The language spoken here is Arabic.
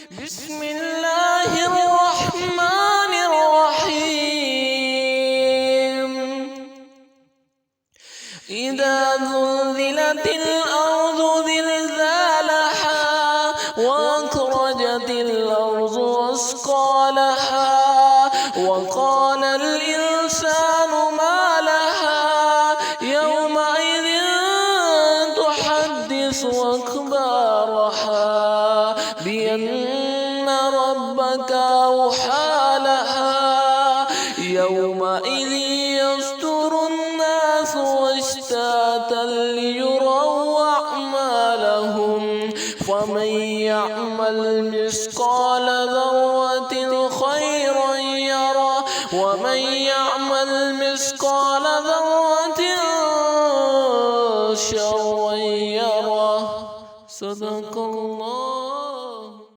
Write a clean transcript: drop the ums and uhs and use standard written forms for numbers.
بسم الله الرحمن الرحيم إذا زلزلت الأرض زلزالها وأخرجت الأرض أثقالها وقال الإنسان ما لها يومئذ تحدث أخبارها بأن ربك أوحى لها يومئذ يصدر الناس أشتاتا ليروا أعمالهم فمن يعمل مثقال ذرة خيرا يره ومن يعمل مثقال ذرة شرا يره. صدق الله.